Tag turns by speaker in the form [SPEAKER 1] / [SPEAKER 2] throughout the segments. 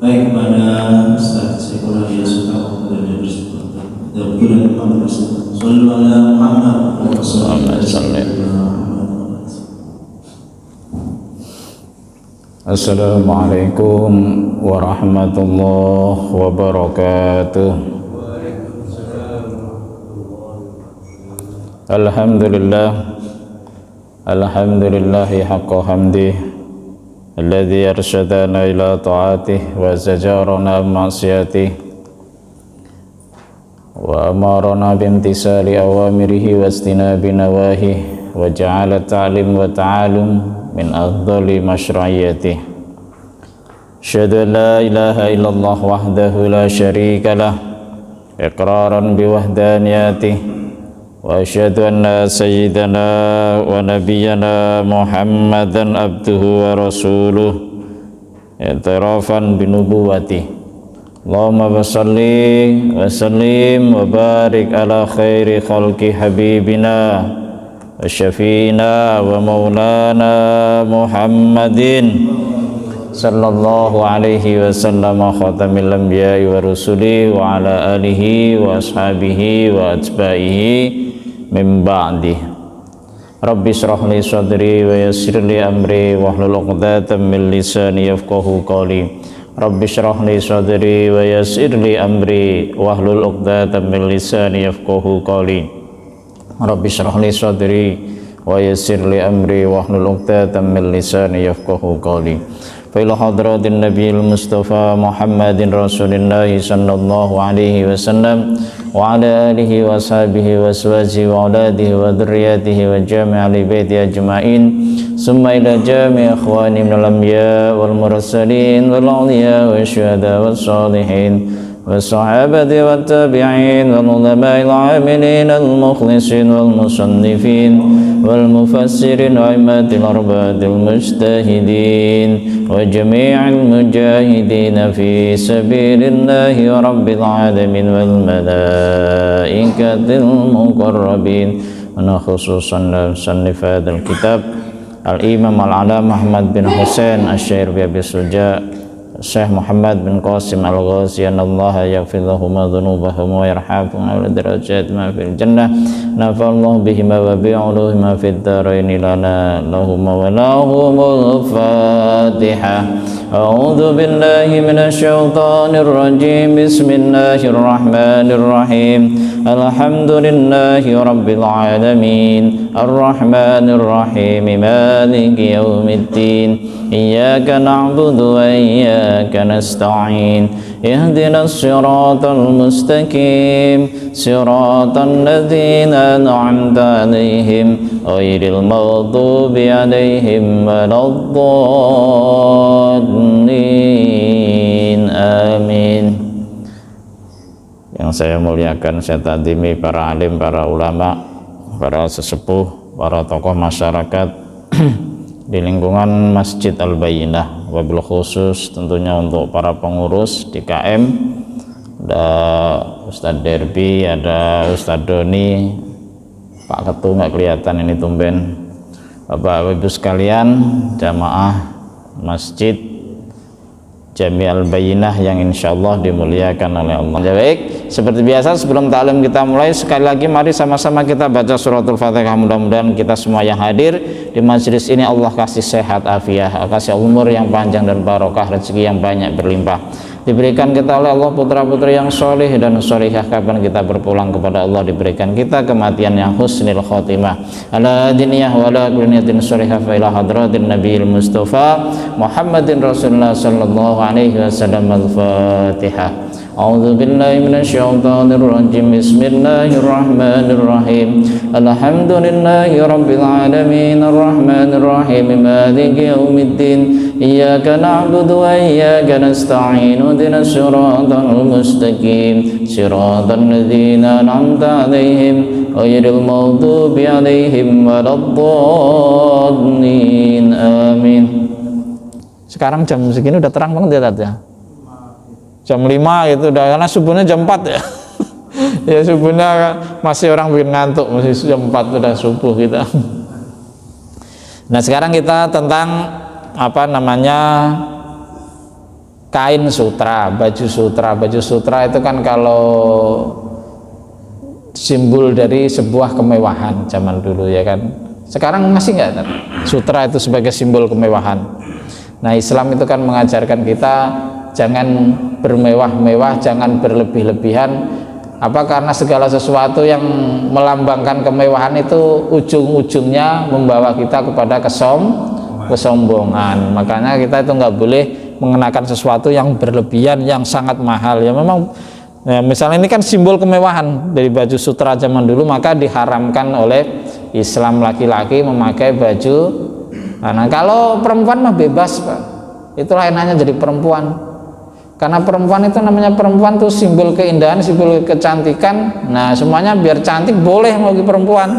[SPEAKER 1] baik kepada Ustaz Saifullah yang suka kemudian bersama dan bulan Ramadan bersama. Sallu ala Muhammad wa sallallahu.
[SPEAKER 2] Assalamualaikum warahmatullahi wabarakatuh. Alhamdulillahi haqqa hamdih alladzi arsyadana ila ta'atih wa zajarana ma'siyatih wa amarana bimtisali awamirihi wa istinabi nawahih wa ja'ala ta'lim wa ta'alum min afdali masyru'iyyatih. Asyhadu an la ilaha illallah wahdahu la syarika lah iqraran biwahdaniyatih wa asyhadu anna sayyidana wa nabiyyana Muhammadan abduhu wa rasuluh i'tirafan binubuwwati. Allahumma shalli wa sallim wa barik ala khairi khalqi habibina wa syafiina wa maulana Muhammadin sallallahu alaihi wasallam khatamil anbiya'i wa rusuli wa ala alihi wa ashabihi wa atba'ihi min ba'di. Rabbi shrah li sadri wa yassir li amri wahlul 'uqdatam min lisani yafqahu qawli. Rabbi shrah li sadri wa yassir li amri wahlul 'uqdatam min lisani yafqahu qawli. Rabbi shrah li sadri wa yassir li amri wahlul 'uqdatam min lisani yafqahu qawli. Fa ila hadratin nabiyil mustafa Muhammadin rasulillahi sallallahu alaihi wasallam wa ala alihi wa sahbihi wa azwajihi wa auladihi wa dzurriyyatihi wa jami'i baiti ajma'in summa ila jami'i ikhwani minal anbiya wal mursalin wal awliya wa syuhada was salihin والصحابة والتابعين والعلماء العاملين المخلصين والمصنفين والمفسرين وأئمة الأربعة المجتهدين وجميع المجاهدين في سبيل الله رب العالمين والملائكة المقربين. أنا خصوصا مصنف هذا الكتاب الإمام العلامة أحمد بن حسين الشهير بأبي السجاء Syekh Muhammad bin Qasim Al-Ghazi, anallaha yaghfir lahum dhunubahum wa yarhamhum wa darajat ma fil jannah. Nafa'allahu bihima wa bi'uluhima fid dharain lana lahum wa lahumul Fatihah. A'udzu billahi minasy syaithanir rajim. Bismillahir rahmanir rahim. Alhamdulillahi rabbil alamin. Arrahmanir rahim. Maliki yaumiddin. Iyyaka na'budu wa iyyaka nasta'in. Ihdinas siratal mustaqim. Siratal ladzina an'amta 'alaihim ghairil maghdubi 'alaihim waladdallin. Amin. Yang saya muliakan, saya takdimi para alim, para ulama, para sesepuh, para tokoh masyarakat di lingkungan Masjid Al-Bayyinah, wabil khusus tentunya untuk para pengurus di KM, ada Ustadz Derby, ada Ustadz Doni, Pak Ketua nggak kelihatan ini tumben, Bapak Ibu sekalian, jamaah Masjid Jami Al-Bayyinah yang insya Allah dimuliakan oleh Allah. Baik, seperti biasa sebelum ta'lim kita mulai, sekali lagi mari sama-sama kita baca suratul Fatihah. Mudah-mudahan kita semua yang hadir di majelis ini Allah kasih sehat afiah, kasih umur yang panjang dan barokah, rezeki yang banyak berlimpah, diberikan kita oleh Allah putra-putri yang soleh dan solihah. Kapan kita berpulang kepada Allah, diberikan kita kematian yang husnul khotimah ala diniyah wa ala kulliyatin solihah fa ila hadratin nabiyil mustafa Muhammadin rasulullah sallallahu alaihi wasallam. Al-Fatihah. A'udzu billahi minasy syaithanir rajim. Bismillahirrahmanir rahim. Alhamdulillahi rabbil alamin arrahmanir rahim maliki yaumiddin. Iyyaka na'budu wa iyyaka nasta'in. Ihdinas siratal mustaqim. Siratal ladzina an'amta 'alaihim ghairil maghdubi 'alaihim waladdallin. Amin. Sekarang jam segini udah terang banget ya, Tat, ya? Jam 5 gitu udah, karena subuhnya jam 4 ya. Ya subuhnya masih orang bikin ngantuk, masih jam 4 udah subuh kita. Nah sekarang kita tentang apa namanya kain sutra, baju sutra. Baju sutra itu kan kalau simbol dari sebuah kemewahan zaman dulu ya kan. Sekarang masih nggak sutra itu sebagai simbol kemewahan. Nah, Islam itu kan mengajarkan kita jangan bermewah-mewah, jangan berlebih-lebihan. Apa? Karena segala sesuatu yang melambangkan kemewahan itu ujung-ujungnya membawa kita kepada kesombongan. Makanya kita itu nggak boleh mengenakan sesuatu yang berlebihan, yang sangat mahal. Ya memang, ya, misalnya ini kan simbol kemewahan dari baju sutra zaman dulu, maka diharamkan oleh Islam laki-laki memakai baju. Nah, kalau perempuan mah bebas, Pak. Itulah enaknya jadi perempuan. Karena perempuan itu namanya perempuan tuh simbol keindahan, simbol kecantikan. Nah, semuanya biar cantik boleh bagi perempuan.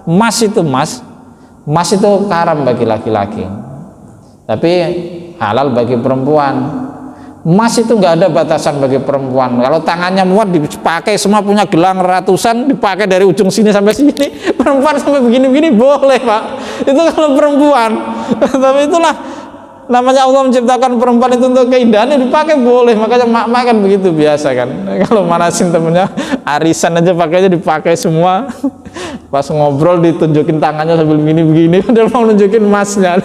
[SPEAKER 2] Emas itu haram bagi laki-laki, tapi halal bagi perempuan. Emas itu nggak ada batasan bagi perempuan. Kalau tangannya muat dipakai semua, punya gelang ratusan dipakai dari ujung sini sampai sini. Perempuan sampai begini-begini boleh, Pak. Itu kalau perempuan. Tapi itulah namanya Allah menciptakan perempuan itu untuk keindahan, dipakai boleh. Makanya mak kan begitu biasa kan. Kalau manasin temennya arisan aja pakainya dipakai semua. Pas ngobrol ditunjukin tangannya sambil begini-begini, padahal mau nunjukin emasnya.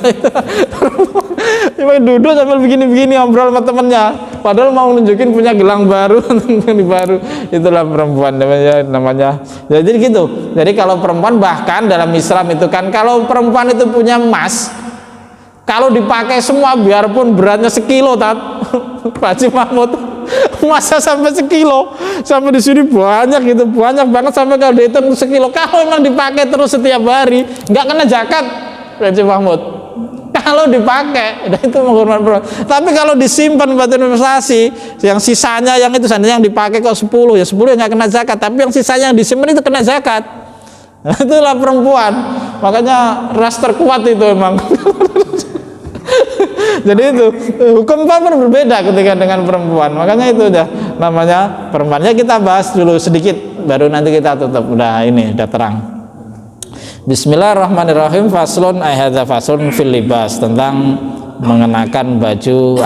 [SPEAKER 2] Duduk sambil begini-begini ngobrol sama temennya, padahal mau nunjukin punya gelang baru. Itulah perempuan namanya. Jadi gitu. Jadi kalau perempuan, bahkan dalam Islam itu kan, kalau perempuan itu punya emas, kalau dipakai semua biarpun beratnya sekilo, Pak Haji Mahmud, masa sampai sekilo, sampai di sini banyak gitu, banyak banget sampai kalau dihitung sekilo. Kalau memang dipakai terus setiap hari, nggak kena zakat, Pak Haji Mahmud. Kalau dipakai, itu menghormati perempuan. Tapi kalau disimpan buat investasi, yang sisanya yang itu seandainya yang dipakai kok 10, ya 10 nggak kena zakat. Tapi yang sisanya yang disimpan itu kena zakat. Nah, itulah perempuan. Makanya ras terkuat itu emang. Jadi itu hukum apa berbeda ketika dengan perempuan. Makanya itu udah namanya perempuannya. Kita bahas dulu sedikit, baru nanti kita tutup. Udah terang. Bismillahirrahmanirrahim. Faslun ayhadza faslun fil libas, tentang mengenakan baju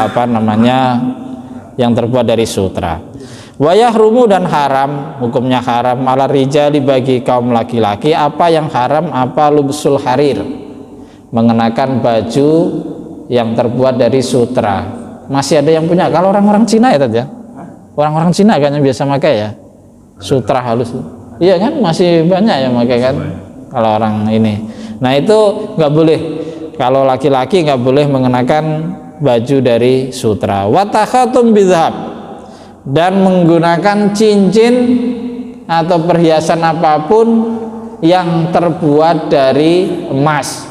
[SPEAKER 2] yang terbuat dari sutra. Wayahrumu, dan haram, hukumnya haram ala rijali, bagi kaum laki-laki. Apa yang haram? Apa? Lubsul harir, mengenakan baju yang terbuat dari sutra. Masih ada yang punya? Kalau orang-orang Cina ya tadi ya, orang-orang Cina kayaknya biasa pakai ya sutra halus. Iya kan, masih banyak yang pakai kan kalau orang ini. Nah itu nggak boleh, kalau laki-laki nggak boleh mengenakan baju dari sutra. Watakhatum bidhab, dan menggunakan cincin atau perhiasan apapun yang terbuat dari emas.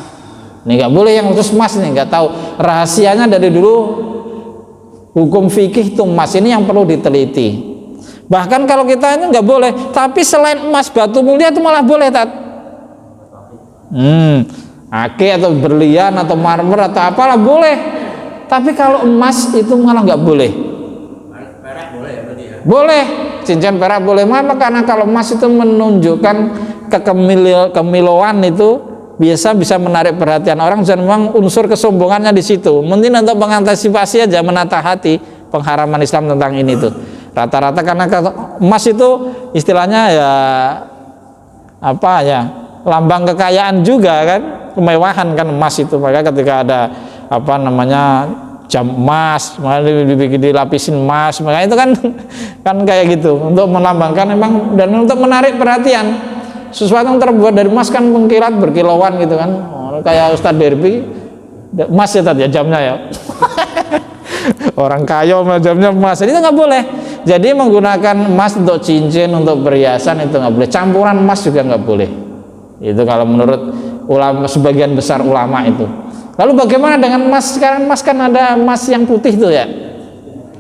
[SPEAKER 2] Ini nggak boleh yang khusus emas, nih nggak tahu rahasianya. Dari dulu hukum fikih itu emas ini yang perlu diteliti. Bahkan kalau kita ini nggak boleh, tapi selain emas, batu mulia itu malah boleh, ake atau berlian atau marmer atau apalah boleh. Tapi kalau emas itu malah nggak boleh. Perak boleh ya berarti ya? Boleh, cincin perak boleh. Mengapa? Karena kalau emas itu menunjukkan kekemiloan, itu biasa bisa menarik perhatian orang, dan memang unsur kesombongannya di situ. Mungkin untuk mengantisipasi aja, menata hati pengharaman Islam tentang ini tuh. Rata-rata karena emas itu istilahnya ya apa ya, lambang kekayaan juga kan, kemewahan kan emas itu. Maka ketika ada apa namanya jam emas, dilapisin emas, maka itu kan kayak gitu, untuk melambangkan memang dan untuk menarik perhatian. Sesuatu yang terbuat dari emas kan mengkilat berkilauan gitu kan, kayak Ustadz Derby emas ya tadi ya, jamnya ya. Orang kaya sama jamnya emas, itu nggak boleh. Jadi menggunakan emas untuk cincin, untuk perhiasan itu nggak boleh. Campuran emas juga nggak boleh. Itu kalau menurut ulama, sebagian besar ulama itu. Lalu bagaimana dengan emas? Sekarang emas kan ada emas yang putih tuh ya.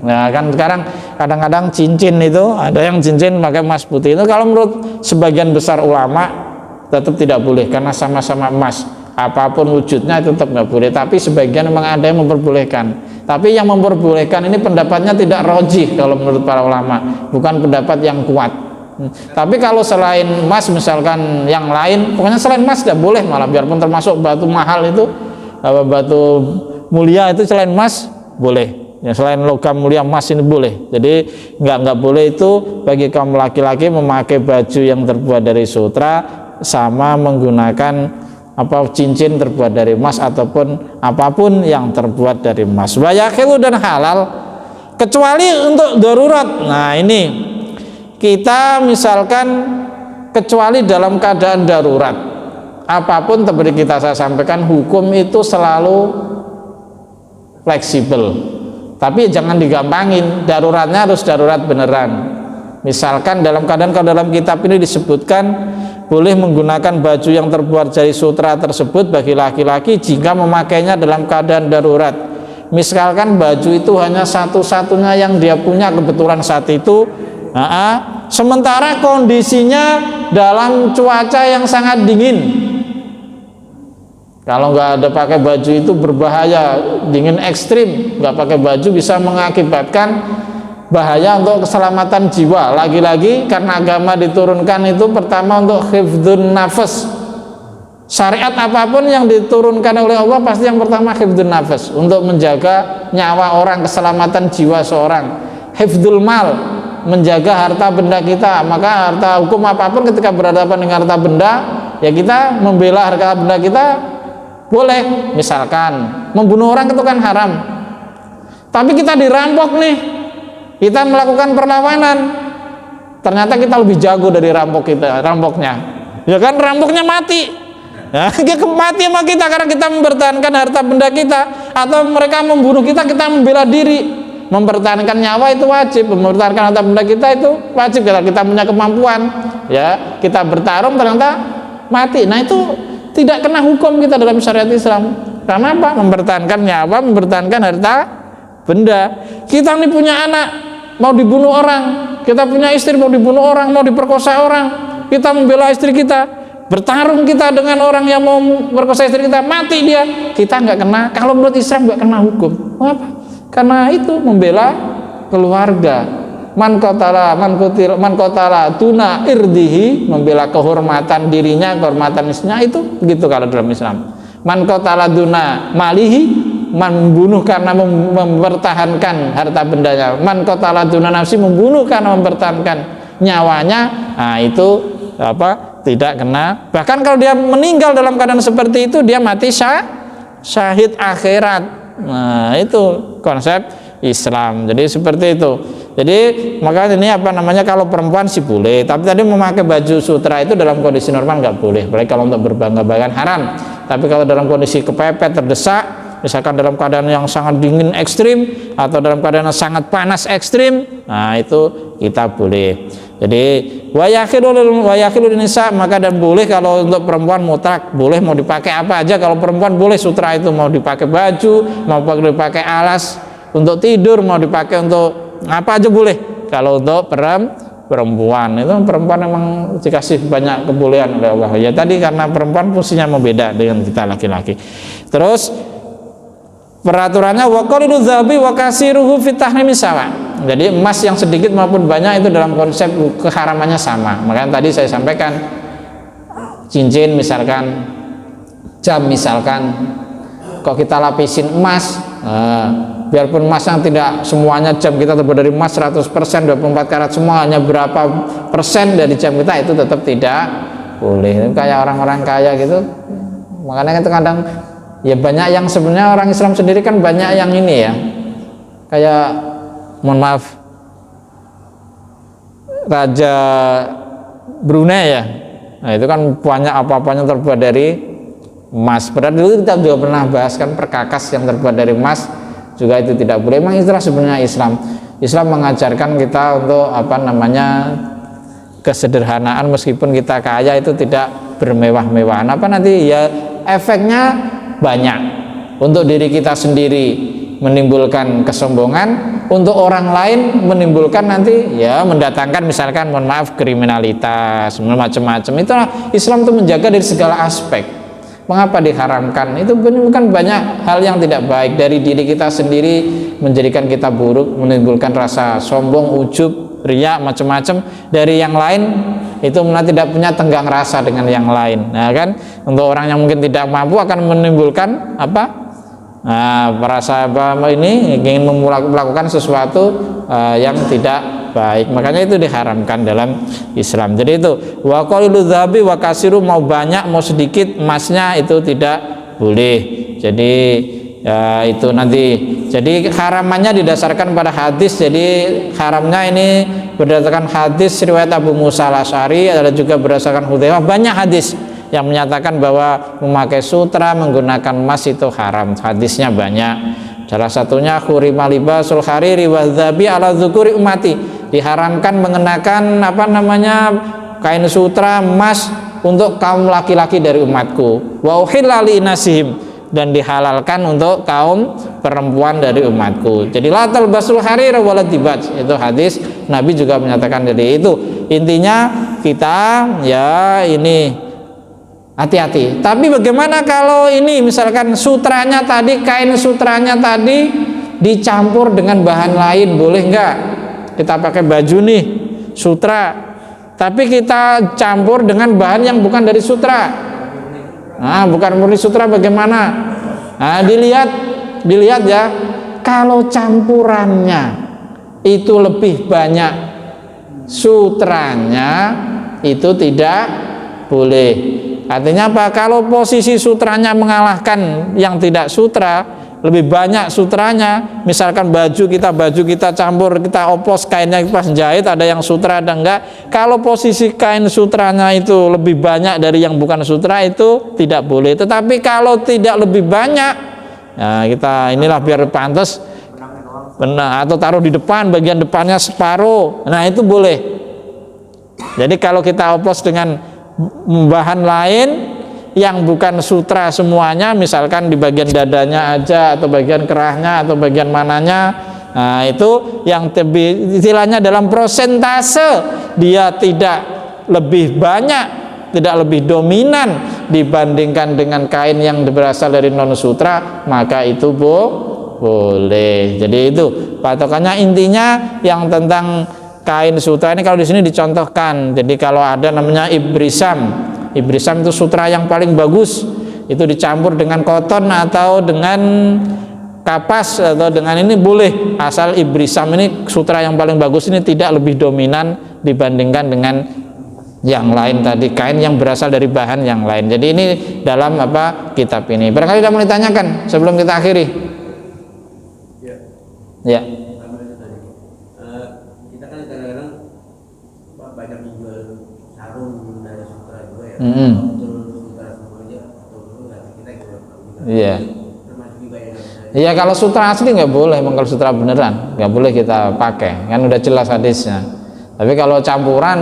[SPEAKER 2] Nah kan sekarang kadang-kadang cincin itu ada yang cincin pakai emas putih. Itu kalau menurut sebagian besar ulama tetap tidak boleh, karena sama-sama emas, apapun wujudnya itu tetap nggak boleh. Tapi sebagian memang ada yang memperbolehkan. Tapi yang memperbolehkan ini pendapatnya tidak rojih kalau menurut para ulama, bukan pendapat yang kuat. Tapi kalau selain emas misalkan yang lain, pokoknya selain emas tidak boleh, malah biarpun termasuk batu mahal itu, batu mulia itu selain emas boleh. Ya, selain logam mulia emas ini boleh. Jadi nggak boleh itu bagi kaum laki-laki memakai baju yang terbuat dari sutra sama menggunakan cincin terbuat dari emas ataupun apapun yang terbuat dari emas. Wa yakhilu dan halal kecuali untuk darurat. Nah, ini kita misalkan kecuali dalam keadaan darurat. Apapun seperti saya sampaikan, hukum itu selalu fleksibel. Tapi jangan digampangin, daruratnya harus darurat beneran. Misalkan dalam keadaan kalau dalam kitab ini disebutkan boleh menggunakan baju yang terbuat dari sutra tersebut bagi laki-laki jika memakainya dalam keadaan darurat. Misalkan baju itu hanya satu-satunya yang dia punya kebetulan saat itu, sementara kondisinya dalam cuaca yang sangat dingin. Kalau nggak ada pakai baju itu berbahaya, dingin ekstrim, nggak pakai baju bisa mengakibatkan bahaya untuk keselamatan jiwa. Lagi-lagi karena agama diturunkan itu pertama untuk hifdzun nafas. Syariat apapun yang diturunkan oleh Allah pasti yang pertama hifdzun nafas, untuk menjaga nyawa orang, keselamatan jiwa seorang. Hifdzul mal, menjaga harta benda kita. Maka harta hukum apapun ketika berhadapan dengan harta benda, ya kita membela harta benda kita boleh. Misalkan membunuh orang itu kan haram, tapi kita dirampok nih, kita melakukan perlawanan, ternyata kita lebih jago dari rampoknya, ya kan, rampoknya mati, ya, dia mati sama kita karena kita mempertahankan harta benda kita. Atau mereka membunuh kita, kita membela diri, mempertahankan nyawa itu wajib, mempertahankan harta benda kita itu wajib. Kalau kita punya kemampuan, ya kita bertarung ternyata mati, nah itu tidak kena hukum kita dalam syariat Islam. Karena apa? Mempertahankan nyawa, mempertahankan harta benda. Kita nih punya anak mau dibunuh orang, kita punya istri mau dibunuh orang, mau diperkosa orang, kita membela istri kita, bertarung kita dengan orang yang mau memperkosa istri kita, mati dia, kita nggak kena. Kalau menurut Islam nggak kena hukum. Apa? Karena itu membela keluarga. Man qatala tuna irdihi, membela kehormatan dirinya, kehormatan istrinya, itu begitu kalau dalam Islam. Man qatala tuna malihi, membunuh karena mempertahankan harta bendanya. Man qatala tuna nafsi, membunuh karena mempertahankan nyawanya. Nah, itu tidak kena. Bahkan kalau dia meninggal dalam keadaan seperti itu, dia mati syahid akhirat. Nah, itu konsep Islam. Jadi seperti itu. Jadi maka ini kalau perempuan sih boleh, tapi tadi memakai baju sutra itu dalam kondisi normal nggak boleh. Apalagi kalau untuk berbangga-banggaan haram. Tapi kalau dalam kondisi kepepet, terdesak, misalkan dalam keadaan yang sangat dingin ekstrim atau dalam keadaan yang sangat panas ekstrim, nah itu kita boleh. Jadi wayakilul nisa, maka dan boleh kalau untuk perempuan mutlak boleh, mau dipakai apa aja. Kalau perempuan boleh sutra itu, mau dipakai baju, mau dipakai alas untuk tidur, mau dipakai untuk apa aja boleh. Kalau untuk perempuan itu, perempuan memang dikasih banyak kebolehan oleh Allah. Ya tadi karena perempuan fungsinya membeda dengan kita laki-laki. Terus peraturannya waqalidu dzahabi wa kasiruhu fit tahrimi sawa. Jadi emas yang sedikit maupun banyak itu dalam konsep keharamannya sama. Makanya tadi saya sampaikan cincin misalkan, jam misalkan, kok kita lapisin emas, biarpun emas yang tidak semuanya jam kita terbuat dari emas 100%, 24 karat semua, hanya berapa persen dari jam kita itu tetap tidak boleh. Kayak orang-orang kaya gitu. Makanya itu kadang ya banyak yang sebenarnya orang Islam sendiri kan banyak yang ini ya, kayak mohon maaf Raja Brunei ya, nah itu kan banyak apa-apanya terbuat dari emas. Padahal dulu kita juga pernah bahas kan, perkakas yang terbuat dari emas juga itu tidak boleh. Memang itulah sebenarnya Islam mengajarkan kita untuk kesederhanaan. Meskipun kita kaya itu tidak bermewah-mewahan, nanti ya efeknya banyak. Untuk diri kita sendiri menimbulkan kesombongan, untuk orang lain menimbulkan nanti ya mendatangkan misalkan mohon maaf kriminalitas, macam-macam. Itulah Islam itu menjaga dari segala aspek. Mengapa diharamkan? Itu bukan banyak hal yang tidak baik dari diri kita sendiri, menjadikan kita buruk, menimbulkan rasa sombong, ujub, riya, macam-macam. Dari yang lain itu tidak punya tenggang rasa dengan yang lain. Nah kan, untuk orang yang mungkin tidak mampu akan menimbulkan Nah, para sahabat ini ingin melakukan sesuatu yang tidak baik, makanya itu diharamkan dalam Islam. Jadi itu wa qalilu dzahabi wa kasiru, mau banyak mau sedikit emasnya itu tidak boleh. Jadi ya itu nanti, jadi haramannya didasarkan pada hadis. Jadi haramnya ini berdasarkan hadis riwayat Abu Musa al-Asy'ari, ada juga berdasarkan Hudzaifah. Banyak hadis yang menyatakan bahwa memakai sutra menggunakan emas itu haram. Hadisnya banyak. Salah satunya hurima libasul hariri wa dzabi ala dzukuri ummati, diharamkan mengenakan kain sutra emas untuk kaum laki-laki dari umatku. Wa uhilla li inasihim, dan dihalalkan untuk kaum perempuan dari umatku. Jadi la talbasul harira wala dibaj, itu hadis Nabi juga menyatakan. Jadi itu intinya kita ya ini hati-hati. Tapi bagaimana kalau ini misalkan sutranya tadi, kain sutranya tadi dicampur dengan bahan lain, boleh enggak? Kita pakai baju nih sutra, tapi kita campur dengan bahan yang bukan dari sutra. Nah, bukan murni sutra, bagaimana? Nah, dilihat ya. Kalau campurannya itu lebih banyak sutranya, itu tidak boleh. Artinya apa? Kalau posisi sutranya mengalahkan yang tidak sutra, lebih banyak sutranya, misalkan baju kita campur, kita oplos kainnya pas jahit, ada yang sutra ada enggak. Kalau posisi kain sutranya itu lebih banyak dari yang bukan sutra, itu tidak boleh. Tetapi kalau tidak lebih banyak, nah kita inilah biar pantas, benar, atau taruh di depan, bagian depannya separuh, nah itu boleh. Jadi kalau kita oplos dengan bahan lain yang bukan sutra semuanya, misalkan di bagian dadanya aja atau bagian kerahnya atau bagian mananya, nah itu yang istilahnya dalam prosentase dia tidak lebih banyak, tidak lebih dominan dibandingkan dengan kain yang berasal dari non sutra, maka itu boleh. Jadi itu patokannya. Intinya yang tentang kain sutra ini kalau di sini dicontohkan. Jadi kalau ada namanya ibrisam itu sutra yang paling bagus, itu dicampur dengan koton atau dengan kapas atau dengan ini boleh, asal ibrisam ini sutra yang paling bagus ini tidak lebih dominan dibandingkan dengan yang lain tadi, kain yang berasal dari bahan yang lain. Jadi ini dalam kitab ini. Barangkali ada mau ditanyakan sebelum kita akhiri? Ya. Iya. Iya, kalau sutra asli nggak boleh, emang kalau sutra beneran nggak boleh kita pakai, kan udah jelas hadisnya. Tapi kalau campuran,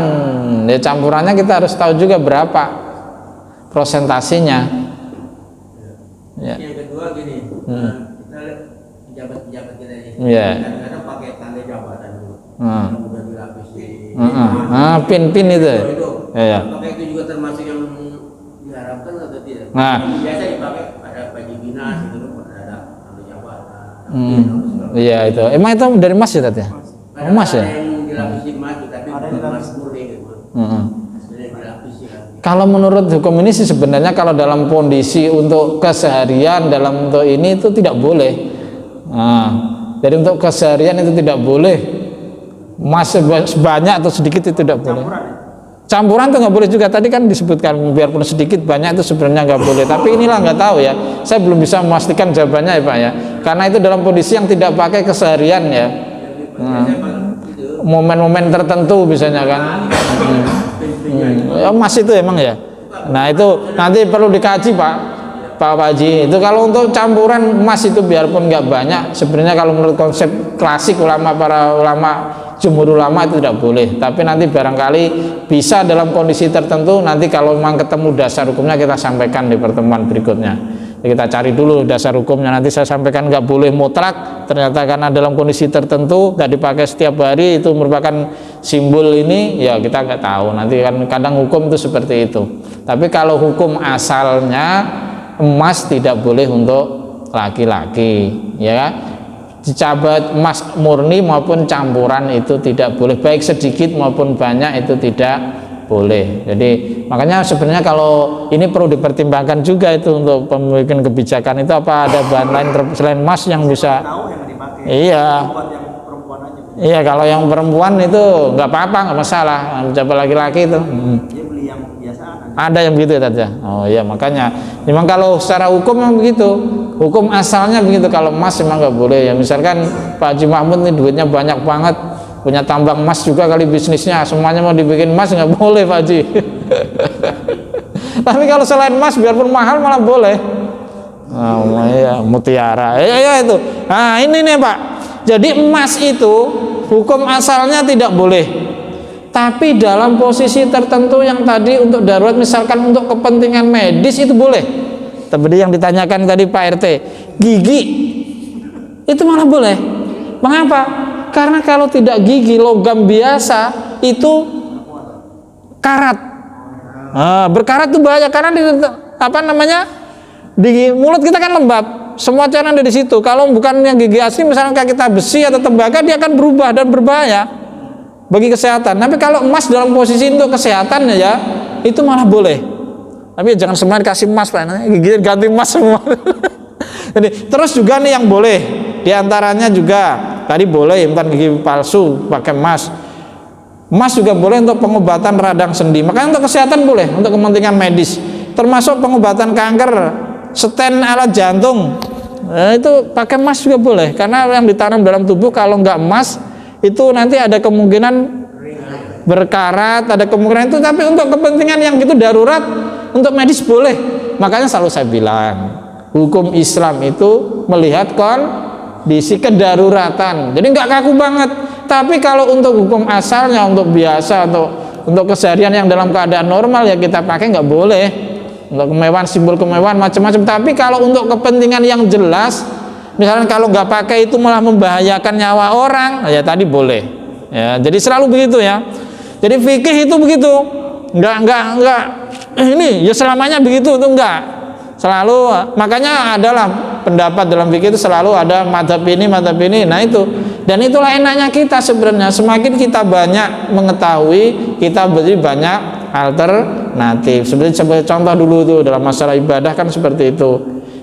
[SPEAKER 2] ya campurannya kita harus tahu juga berapa prosentasinya. Ya.
[SPEAKER 3] Yang kedua gini, kita lihat pejabat-pejabat kita ini, kadang-kadang pakai tanda jabatan dulu, udah dilapisi.
[SPEAKER 2] Pin itu.
[SPEAKER 3] Iya. Pakai itu juga termasuk yang diharapkan atau tidak?
[SPEAKER 2] Nah,
[SPEAKER 3] biasa dipakai pada baju dinas itu, ada tanda jabatan.
[SPEAKER 2] Iya itu. Emang itu dari emas ya tadi? Emas ya?
[SPEAKER 3] Yang dilapisi emas, tapi emas murni gitu. Dilapisi kan.
[SPEAKER 2] Kalau menurut hukum ini sih sebenarnya kalau dalam kondisi untuk keseharian, dalam untuk ini itu tidak boleh. Nah, jadi untuk keseharian itu tidak boleh. Emas sebanyak atau sedikit itu tidak boleh. Campuran tuh nggak boleh juga, tadi kan disebutkan biarpun sedikit banyak itu sebenarnya nggak boleh. Tapi inilah nggak tahu ya, saya belum bisa memastikan jawabannya ya Pak ya, karena itu dalam kondisi yang tidak pakai keseharian ya. Momen-momen tertentu misalnya kan. Emas itu emang ya. Nah itu nanti perlu dikaji Pak Haji. Itu kalau untuk campuran emas itu biarpun nggak banyak, sebenarnya kalau menurut konsep klasik para ulama jumhur ulama itu tidak boleh. Tapi nanti barangkali bisa dalam kondisi tertentu, nanti kalau memang ketemu dasar hukumnya kita sampaikan di pertemuan berikutnya. Kita cari dulu dasar hukumnya, nanti saya sampaikan. Nggak boleh mutlak, ternyata karena dalam kondisi tertentu nggak dipakai setiap hari itu merupakan simbol ini, ya kita nggak tahu. Nanti kan kadang hukum itu seperti itu. Tapi kalau hukum asalnya emas tidak boleh untuk laki-laki, ya. Dicabat emas murni maupun campuran itu tidak boleh, baik sedikit maupun banyak itu tidak boleh. Jadi makanya sebenarnya kalau ini perlu dipertimbangkan juga itu untuk pembuatan kebijakan itu, apa ada bahan lain selain emas yang bisa.
[SPEAKER 3] Tahu yang dipakai.
[SPEAKER 2] Iya.
[SPEAKER 3] Buat yang perempuan aja.
[SPEAKER 2] Iya, kalau yang perempuan itu nggak apa-apa, nggak masalah. Coba laki-laki itu.
[SPEAKER 3] Dia beli yang biasaan aja.
[SPEAKER 2] Ada yang begitu saja. Oh iya, makanya memang kalau secara hukum memang begitu. Hukum asalnya begitu. Kalau emas memang nggak boleh. Ya misalkan Pak Haji Mahmud nih duitnya banyak banget, punya tambang emas juga kali bisnisnya, semuanya mau dibikin emas, nggak boleh Pak Haji. Tapi kalau selain emas biarpun mahal malah boleh. Oh iya, mutiara. Iya itu. Nah ini nih Pak. Jadi emas itu hukum asalnya tidak boleh. Tapi dalam posisi tertentu yang tadi untuk darurat, misalkan untuk kepentingan medis itu boleh. Seperti yang ditanyakan tadi Pak RT, gigi itu malah boleh. Mengapa? Karena kalau tidak gigi, logam biasa itu karat. Nah, berkarat itu bahaya karena di mulut kita kan lembab, semua cairan ada di situ. Kalau bukan yang gigi asli, misalnya kayak kita besi atau tembaga, dia akan berubah dan berbahaya bagi kesehatan. Tapi kalau emas dalam posisi untuk kesehatan ya itu malah boleh. Tapi jangan semuanya kasih emas Pak, gigi ganti emas semua. Jadi terus juga nih yang boleh, diantaranya juga tadi boleh implan gigi palsu pakai emas. Emas juga boleh untuk pengobatan radang sendi. Makanya untuk kesehatan boleh, untuk kepentingan medis, termasuk pengobatan kanker, stent alat jantung. Nah, itu pakai emas juga boleh, karena yang ditanam dalam tubuh kalau nggak emas itu nanti ada kemungkinan berkarat, ada kemungkinan itu. Tapi untuk kepentingan yang gitu darurat, untuk medis boleh. Makanya selalu saya bilang, hukum Islam itu melihat kondisi kedaruratan. Jadi nggak kaku banget. Tapi kalau untuk hukum asalnya, untuk biasa, untuk keseharian yang dalam keadaan normal ya kita pakai, nggak boleh. Untuk kemewahan, simbol kemewahan macam-macam. Tapi kalau untuk kepentingan yang jelas, misalnya kalau nggak pakai itu malah membahayakan nyawa orang, ya tadi boleh. Ya, jadi selalu begitu ya. Jadi fikih itu begitu. Enggak. Ini ya selamanya begitu itu enggak. Selalu, makanya adalah pendapat dalam fikih itu selalu ada mazhab ini. Nah itu. Dan itulah enaknya kita sebenarnya. Semakin kita banyak mengetahui, kita beri banyak alternatif. Seperti contoh dulu tuh dalam masalah ibadah kan seperti itu.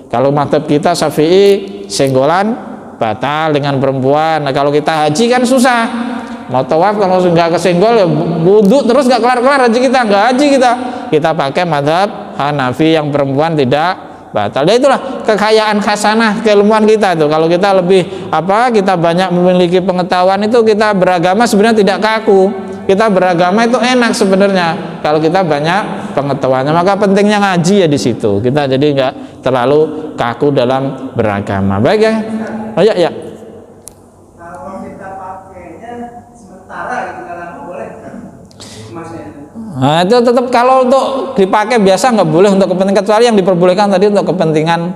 [SPEAKER 2] Kalau mazhab kita Syafi'i, senggolan batal dengan perempuan. Nah kalau kita haji kan susah. Mau tawaf kalau nggak kesenggol ya wudu terus nggak kelar haji kita, nggak haji kita pakai mazhab Hanafi yang perempuan tidak batal. Dan itulah kekayaan khasanah keilmuan kita itu. Kalau kita lebih kita banyak memiliki pengetahuan itu, kita beragama sebenarnya tidak kaku. Kita beragama itu enak sebenarnya kalau kita banyak pengetahuannya. Maka pentingnya ngaji ya di situ. Kita jadi nggak terlalu kaku dalam beragama. Baik ya. Oh ya. Nah itu tetap kalau untuk dipakai biasa nggak boleh untuk kepentingan, kecuali yang diperbolehkan tadi untuk kepentingan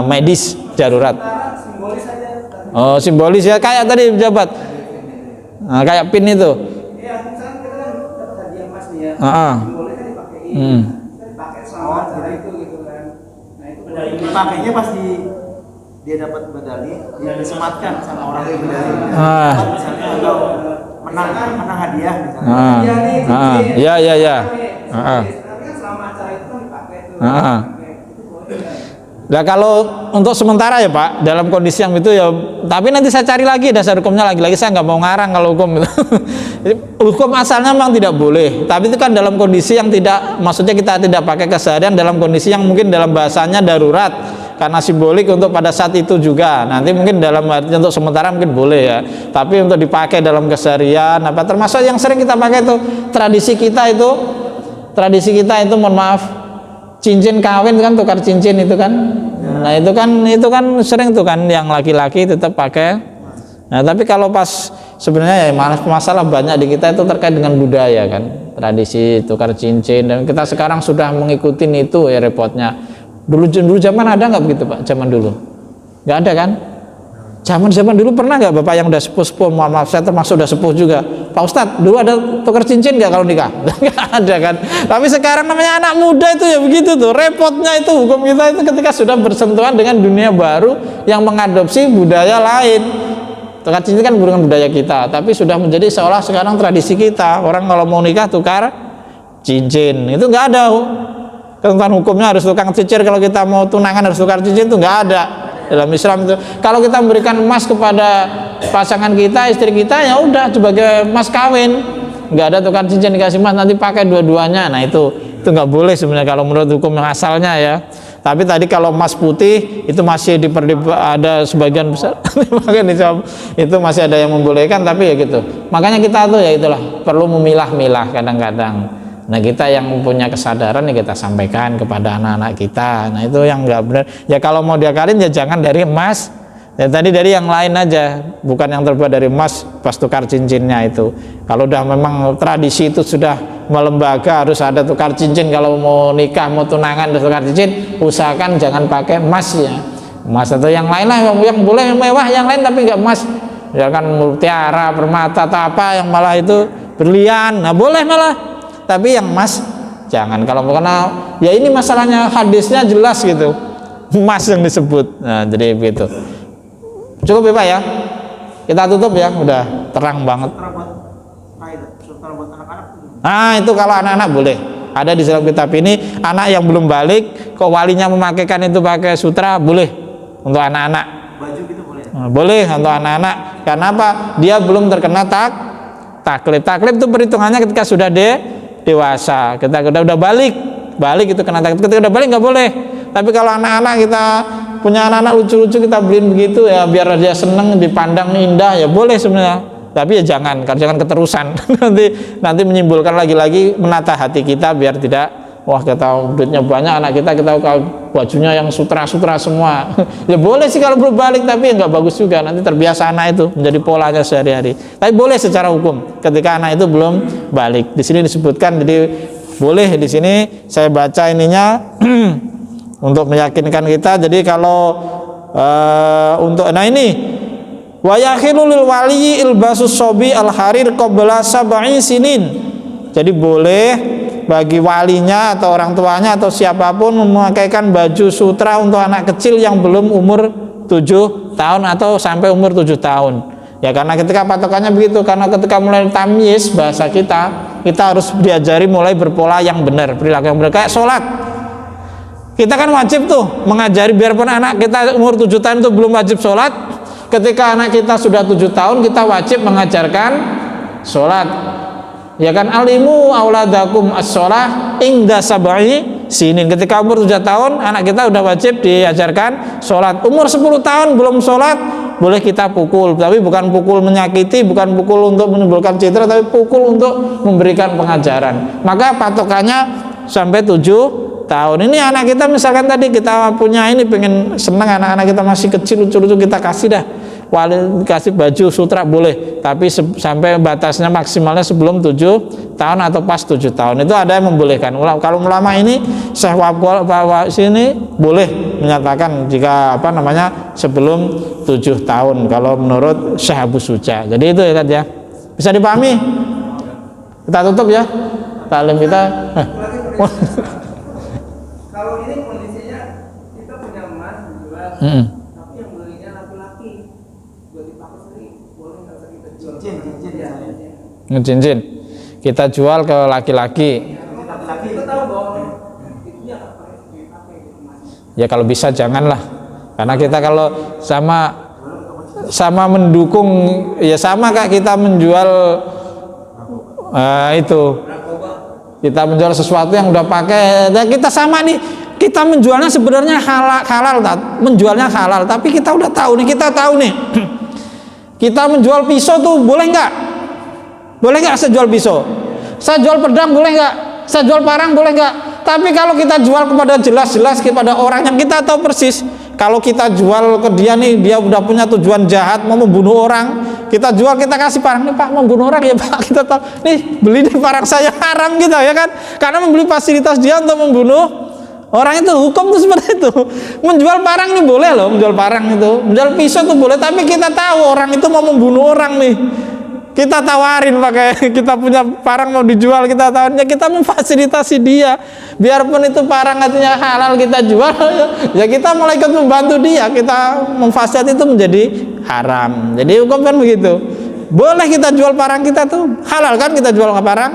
[SPEAKER 2] medis darurat. Oh simbolis ya, kayak tadi pejabat, kayak pin itu.
[SPEAKER 3] Iya, misalnya kita kan dapat hadiah emas nih ya. Simbolnya kan dipakein. Kita dipakai selama acara itu gitu kan. Nah itu dipakainya pas dia dapat medali, dia disematkan sama orang yang medali. Misalnya atau menang hadiah misalnya.
[SPEAKER 2] Iya.
[SPEAKER 3] Tapi kan selama acara itu kan dipakai tuh.
[SPEAKER 2] Nah kalau untuk sementara ya Pak, dalam kondisi yang itu ya, tapi nanti saya cari lagi dasar hukumnya lagi saya nggak mau ngarang kalau hukum itu. Hukum asalnya memang tidak boleh, tapi itu kan dalam kondisi yang tidak, maksudnya kita tidak pakai keseharian, dalam kondisi yang mungkin dalam bahasanya darurat, karena simbolik untuk pada saat itu juga. Nanti mungkin dalam untuk sementara mungkin boleh ya, tapi untuk dipakai dalam keseharian termasuk yang sering kita pakai itu tradisi kita itu mohon maaf, cincin kawin kan, tukar cincin itu kan. Nah itu kan sering tuh kan yang laki-laki tetap pakai. Nah tapi kalau pas sebenarnya ya masalah banyak di kita itu terkait dengan budaya kan, tradisi tukar cincin, dan kita sekarang sudah mengikuti itu ya repotnya. Dulu zaman ada nggak begitu Pak? Zaman dulu nggak ada kan? Zaman dulu pernah nggak Bapak yang udah sepuh, maaf saya termasuk udah sepuh juga, Pak Ustadz dulu ada tukar cincin nggak kalau nikah? Nggak ada kan? Tapi sekarang namanya anak muda itu ya begitu tuh, repotnya itu hukum kita itu ketika sudah bersentuhan dengan dunia baru yang mengadopsi budaya lain. Tukar cincin kan bukan budaya kita, tapi sudah menjadi seolah sekarang tradisi kita. Orang kalau mau nikah tukar cincin. Itu nggak ada ketentuan hukumnya harus tukang cincin. Kalau kita mau tunangan harus tukar cincin, itu nggak ada dalam Islam itu. Kalau kita memberikan emas kepada pasangan kita, istri kita, ya udah sebagai emas kawin, nggak ada tukar cincin dikasih emas nanti pakai dua-duanya. Nah itu nggak boleh sebenarnya kalau menurut hukum yang asalnya ya. Tapi tadi kalau emas putih itu masih ada sebagian besar itu masih ada yang membolehkan, tapi ya gitu. Makanya kita tuh ya itulah perlu memilah-milah kadang-kadang. Nah kita yang punya kesadaran ya kita sampaikan kepada anak-anak kita. Nah itu yang nggak benar. Ya kalau mau diakalin ya jangan dari emas. Ya tadi dari yang lain aja, bukan yang terbuat dari emas pas tukar cincinnya itu. Kalau udah memang tradisi itu sudah melembaga harus ada tukar cincin, kalau mau nikah mau tunangan harus tukar cincin, usahakan jangan pakai emas ya. Emas atau yang lain lah yang boleh mewah yang lain tapi nggak emas. Ya kan mutiara, permata atau apa yang malah itu berlian. Nah boleh malah. Tapi yang emas jangan. Kalau karena ya ini masalahnya hadisnya jelas gitu. Emas yang disebut. Nah jadi begitu. Cukup ya Pak ya, kita tutup ya, udah terang banget. Nah itu kalau anak-anak boleh, ada di dalam kitab ini, anak yang belum balik kok walinya memakaikan itu pakai sutra, boleh untuk anak-anak.
[SPEAKER 3] Baju gitu boleh?
[SPEAKER 2] Boleh untuk anak-anak, karena apa? Dia belum terkena taklif. Taklif itu perhitungannya ketika sudah dewasa, kita udah balik itu kena taklif. Ketika udah balik nggak boleh. Tapi kalau anak-anak kita punya anak-anak lucu-lucu kita beliin begitu ya biar dia seneng, dipandang indah ya boleh sebenarnya. Tapi ya jangan keterusan. nanti menyimpulkan lagi-lagi menata hati kita biar tidak wah kita duitnya banyak anak kita bajunya yang sutra-sutra semua. Ya boleh sih kalau berbalik tapi ya nggak bagus juga, nanti terbiasa anak itu menjadi polanya sehari-hari. Tapi boleh secara hukum ketika anak itu belum balik. Di sini disebutkan jadi boleh di sini saya baca ininya untuk meyakinkan kita. Jadi kalau untuk ini wa yakhilu lil waliyi ilbasus sobi al harir qabla sab'i sinin. Jadi boleh bagi walinya atau orang tuanya atau siapapun memakaikan baju sutra untuk anak kecil yang belum umur 7 tahun atau sampai umur 7 tahun. Ya karena ketika patokannya begitu, karena ketika mulai tamyiz bahasa kita harus diajari mulai berpola yang benar, perilaku yang benar, kayak sholat. Kita kan wajib tuh mengajari, biarpun anak kita umur 7 tahun itu belum wajib sholat, ketika anak kita sudah 7 tahun kita wajib mengajarkan sholat. Ya kan, alimu auladakum as-sholah ingda sab'i sinin. Ketika umur 7 tahun anak kita udah wajib diajarkan sholat. Umur 10 tahun belum sholat boleh kita pukul, tapi bukan pukul menyakiti, bukan pukul untuk menimbulkan citra, tapi pukul untuk memberikan pengajaran. Maka patokannya sampai 7 tahun. Ini anak kita misalkan tadi kita punya ini pengen senang, anak-anak kita masih kecil lucu-lucu, kita kasih dah wali, kasih baju sutra boleh, tapi sampai batasnya maksimalnya sebelum 7 tahun atau pas 7 tahun itu ada yang membolehkan. Kalau ulama ini Syekh Wabqol sini boleh menyatakan jika sebelum 7 tahun kalau menurut Syekh Abu Suja. Jadi itu ya tadi ya, bisa dipahami. Kita tutup ya taklim kita.
[SPEAKER 3] Kalau ini kondisinya kita punya emas dijual, tapi yang belinya laki-laki buat dipakai sendiri, boleh nggak kita jual?
[SPEAKER 2] Cincin kita jual ke laki-laki.
[SPEAKER 3] Kita tahu bahwa itu yang dipakai emas.
[SPEAKER 2] Ya kalau bisa janganlah, karena kita kalau sama mendukung ya sama kayak kita menjual itu. Kita menjual sesuatu yang udah pakai, dan kita sama nih, kita menjualnya sebenarnya halal, menjualnya halal, tapi kita udah tahu nih, kita menjual pisau tuh boleh nggak? Boleh nggak saya jual pisau? Saya jual pedang boleh nggak? Saya jual parang boleh nggak? Tapi kalau kita jual kepada jelas-jelas kepada orang yang kita tahu persis, kalau kita jual ke dia nih, dia udah punya tujuan jahat mau membunuh orang, kita jual, kita kasih parang nih Pak, mau bunuh orang ya Pak, kita tahu nih beli nih parang saya haram gitu ya kan, karena membeli fasilitas dia untuk membunuh orang. Itu hukum tuh seperti itu. Menjual parang nih boleh loh, menjual parang itu, menjual pisau tuh boleh, tapi kita tahu orang itu mau membunuh orang nih, kita tawarin pakai, kita punya parang mau dijual, kita tawarin, ya kita memfasilitasi dia, biarpun itu parang artinya halal kita jual, ya kita mulai ikut membantu dia, kita memfasilitasi itu menjadi haram. Jadi hukum kan begitu. Boleh kita jual parang kita tuh halal kan, kita jual parang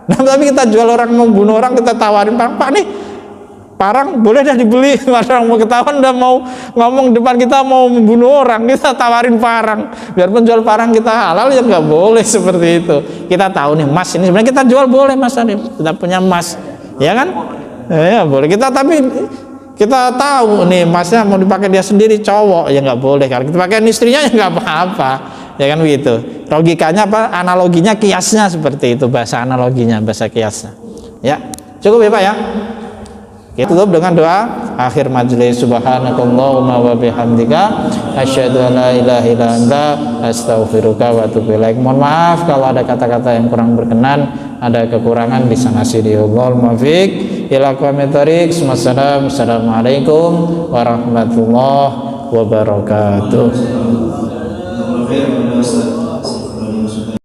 [SPEAKER 4] Nah, tapi kita jual orang mau bunuh orang, kita tawarin parang, Pak nih parang boleh dah dibeli. Orang mau ketahuan udah mau ngomong depan kita mau membunuh orang, kita tawarin parang. Biarpun jual parang kita halal ya nggak boleh seperti itu. Kita tahu nih emas ini sebenarnya kita jual boleh Mas Arif, kita punya emas, ya kan? Ya boleh kita, tapi kita tahu nih emasnya mau dipakai dia sendiri cowok ya nggak boleh. Kalau kita pakai istrinya ya nggak apa-apa, ya kan begitu. Logikanya apa? Analoginya, kiasnya seperti itu, bahasa analoginya, bahasa kiasnya. Ya cukup ya Pak ya. Kita tutup dengan doa akhir majelis. Subhanakallahumma wa bihamdika asyhadu an la ilaha illa anta astaghfiruka wa atubu ilaik. Mohon maaf kalau ada kata-kata yang kurang berkenan, ada kekurangan bisa ngasih di Allahul muwaffiq ila aqwamit thoriq. Assalamualaikum warahmatullahi wabarakatuh.